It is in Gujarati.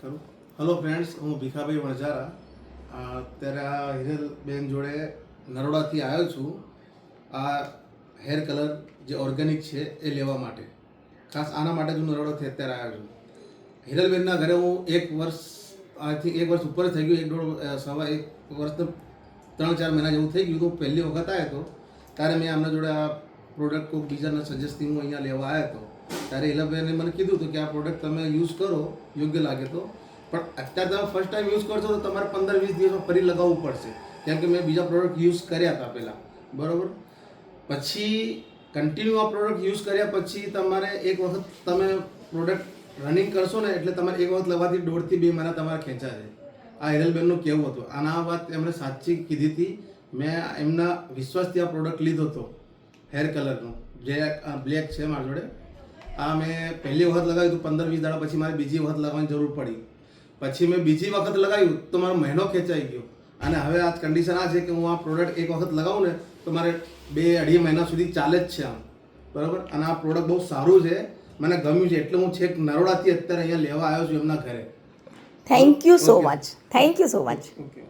કરું. હલો ફ્રેન્ડ્સ, હું ભીખાભાઈ વણઝારા અત્યારે આ હિરલબેન જોડે નરોડાથી આવ્યો છું. આ હેર કલર જે ઓર્ગેનિક છે એ લેવા માટે, ખાસ આના માટે જ હું નરોડાથી અત્યારે આવ્યો છું. હિરલબેનના ઘરે હું 1 વર્ષ, આથી 1 વર્ષ ઉપર થઈ ગયું, 1 વર્ષ તો 3-4 મહિના જેવું થઈ ગયું. તો પહેલી વખત આવ્યો હતો ત્યારે મેં આમના જોડે આ પ્રોડક્ટ કોઈ બીજાના સજેસ્ટથી હું અહીંયા લેવા આવ્યો હતો. ત્યારે હિરલબેને મને કીધું હતું કે આ પ્રોડક્ટ તમે યુઝ કરો, યોગ્ય લાગે તો. પણ અત્યારે તમે ફર્સ્ટ ટાઈમ યુઝ કરશો તો તમારે 15-20 દિવસમાં ફરી લગાવવું પડશે, કેમ કે મેં બીજા પ્રોડક્ટ યુઝ કર્યા હતા પહેલાં, બરાબર. પછી કન્ટિન્યુ આ પ્રોડક્ટ યુઝ કર્યા પછી તમારે એક વખત તમે પ્રોડક્ટ રનિંગ કરશો ને એટલે તમારે એક વખત લગાવવાથી 1.5 થી 2 મહિના તમારે ખેંચાશે. આ હિરલબેનનું કહેવું હતું અને આ વાત એમણે સાચી કીધી હતી. મેં એમના વિશ્વાસથી આ પ્રોડક્ટ લીધો હતો, હેર કલરનું જે બ્લેક છે મારા જોડે. આ મેં પહેલી વખત લગાવ્યું હતું, 15-20 દાડા પછી મારે બીજી વખત લગાવવાની જરૂર પડી. પછી મેં બીજી વખત લગાવ્યું તો મારો મહિનો ખેંચાઈ ગયો. અને હવે આ કન્ડિશન આ છે કે હું આ પ્રોડક્ટ એક વખત લગાવું ને તો મારે 2-2.5 મહિના સુધી ચાલે જ છે આમ, બરાબર. અને આ પ્રોડક્ટ બહુ સારું છે, મને ગમ્યું છે, એટલે હું છેક નરોડાથી અત્યારે અહીંયા લેવા આવ્યો છું એમના ઘરે. Thank you so much. Thank you so much. Okay.